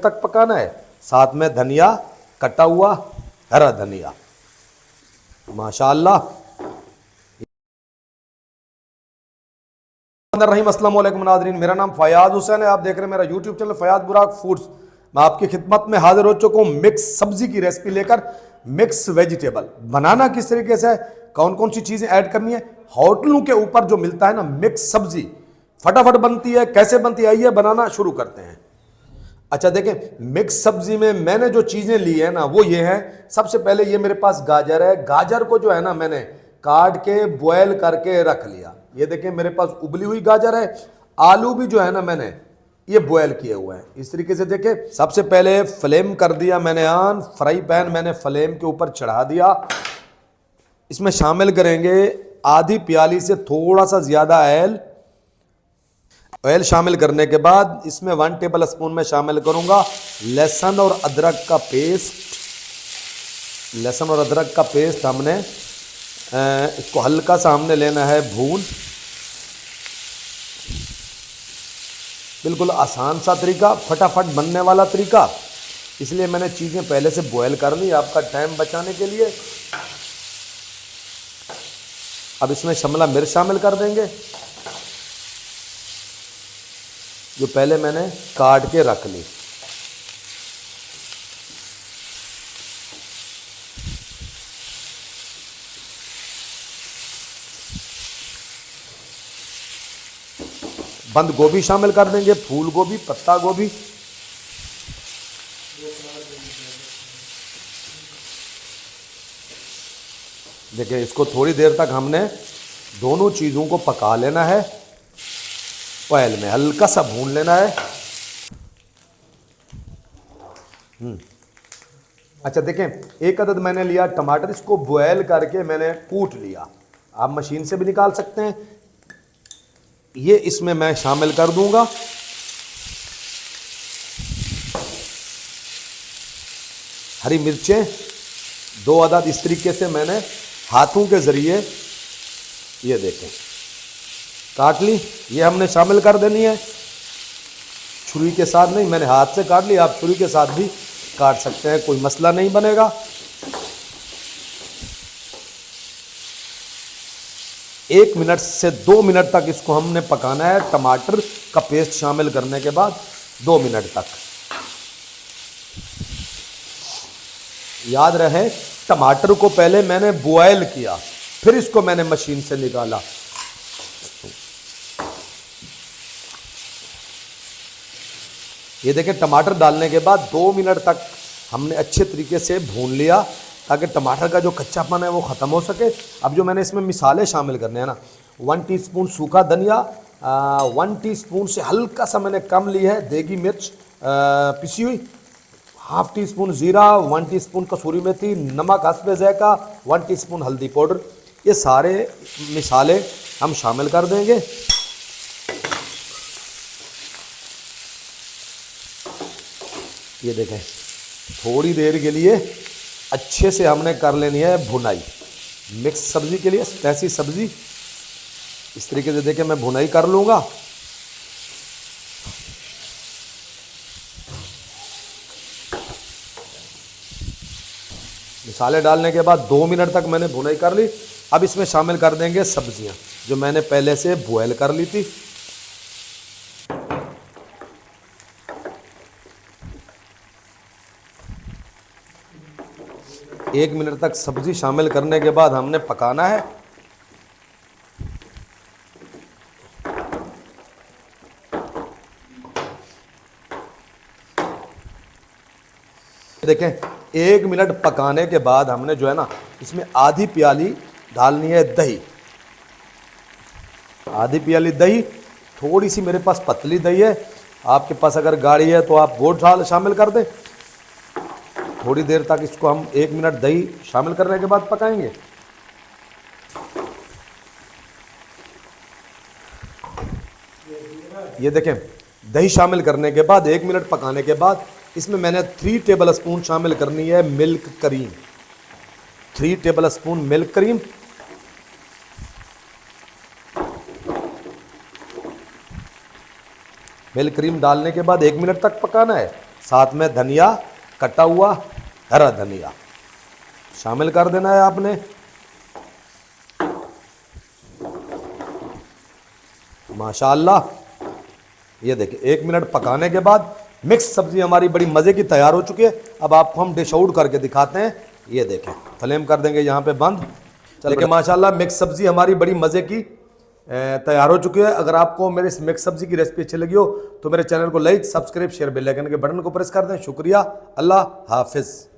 तक पकाना है। साथ में धनिया, कटा हुआ हरा धनिया, माशाअल्लाह। रहीम अस्सलाम वालेकुम नाज़रीन, मेरा नाम फयाज हुसैन है। आप देख रहे हैं मेरा यूट्यूब चैनल फयाज बुराक फूड्स। मैं आपकी खिदमत में हाजिर हो चुका हूँ मिक्स सब्जी की रेसिपी लेकर। मिक्स वेजिटेबल बनाना किस तरीके से है, कौन कौन सी चीज़ें ऐड करनी है। होटलों के ऊपर जो मिलता है ना मिक्स सब्जी, फटाफट बनती है, कैसे बनती है आइए बनाना शुरू करते हैं। अच्छा देखें, मिक्स सब्जी में मैंने जो चीज़ें ली है ना वो ये है। सबसे पहले ये मेरे पास गाजर है। गाजर को जो है ना मैंने काट के बॉयल करके रख लिया। ये देखें मेरे पास उबली हुई गाजर है। आलू भी जो है ना मैंने ये बॉयल किए हुए हैं। इस तरीके से देखें, सबसे पहले फ्लेम कर दिया मैंने ऑन। फ्राई पैन मैंने फ्लेम के ऊपर चढ़ा दिया। इसमें शामिल करेंगे आधी प्याली से थोड़ा सा ज़्यादा ऑयल शामिल करने के बाद इसमें 1 टेबल स्पून में शामिल करूंगा लहसुन और अदरक का पेस्ट। लहसुन और अदरक का पेस्ट हमने इसको हल्का सा हमने लेना है भून। बिल्कुल आसान सा तरीका, फटाफट बनने वाला तरीका, इसलिए मैंने चीज़ें पहले से बॉयल कर ली आपका टाइम बचाने के लिए। अब इसमें शिमला मिर्च शामिल कर देंगे जो पहले मैंने काट के रख ली। बंद गोभी शामिल कर देंगे, फूल गोभी, पत्ता गोभी। देखिए इसको थोड़ी देर तक हमने दोनों चीज़ों को पका लेना है। ऑयल में हल्का सा भून लेना है। अच्छा देखें, एक अदद मैंने लिया टमाटर, इसको बॉयल करके मैंने कूट लिया। आप मशीन से भी निकाल सकते हैं। ये इसमें मैं शामिल कर दूंगा। हरी मिर्चें 2 अदद इस तरीके से मैंने हाथों के ज़रिए ये देखें काट ली। ये हमने शामिल कर देनी है। छुरी के साथ नहीं, मैंने हाथ से काट ली, आप छुरी के साथ भी काट सकते हैं, कोई मसला नहीं बनेगा। 1 मिनट से 2 मिनट तक इसको हमने पकाना है। टमाटर का पेस्ट शामिल करने के बाद 2 मिनट तक। याद रहे टमाटर को पहले मैंने बॉयल किया, फिर इसको मैंने मशीन से निकाला। ये देखें, टमाटर डालने के बाद 2 मिनट तक हमने अच्छे तरीके से भून लिया ताकि टमाटर का जो कच्चापन है वो ख़त्म हो सके। अब जो मैंने इसमें मिसाले शामिल करने हैं ना, 1 टीस्पून सूखा धनिया, 1 टीस्पून से हल्का सा मैंने कम ली है देगी मिर्च पिसी हुई, 1/2 टीस्पून ज़ीरा, 1 टीस्पून कसूरी मेथी, नमक हस्बे ज़ायका, 1 टीस्पून हल्दी पाउडर। ये सारे मिसाले हम शामिल कर देंगे। ये देखें, थोड़ी देर के लिए अच्छे से हमने कर लेनी है भुनाई। मिक्स सब्जी के लिए ऐसी सब्जी इस तरीके से देखें मैं भुनाई कर लूँगा। मसाले डालने के बाद 2 मिनट तक मैंने भुनाई कर ली। अब इसमें शामिल कर देंगे सब्जियां जो मैंने पहले से बॉयल कर ली थी। एक मिनट तक सब्जी शामिल करने के बाद हमने पकाना है। देखें, 1 मिनट पकाने के बाद हमने जो है ना इसमें आधी प्याली डालनी है दही। आधी प्याली दही, थोड़ी सी मेरे पास पतली दही है, आपके पास अगर गाढ़ी है तो आप वो शामिल कर दें। थोड़ी देर तक इसको हम 1 मिनट दही शामिल करने के बाद पकाएंगे। ये देखें, दही शामिल करने के बाद 1 मिनट पकाने के बाद इसमें मैंने 3 टेबल स्पून शामिल करनी है milk cream. 3 table spoon milk cream. Milk cream डालने के बाद 1 मिनट तक पकाना है। साथ में धनिया, कटा हुआ हरा धनिया शामिल कर देना है आपने। माशाअल्लाह, ये देखिए 1 मिनट पकाने के बाद मिक्स सब्जी हमारी बड़ी मज़े की तैयार हो चुकी है। अब आपको हम डिश आउट करके दिखाते हैं। ये देखें, फ्लेम कर देंगे यहाँ पे बंद। देखिए माशाअल्लाह मिक्स सब्जी हमारी बड़ी मज़े की तैयार हो चुकी है। अगर आपको मेरे इस मिक्स सब्जी की रेसिपी अच्छी लगी हो तो मेरे चैनल को like, subscribe, share, bell icon के बटन को प्रेस कर दें। शुक्रिया, अल्लाह हाफिज़।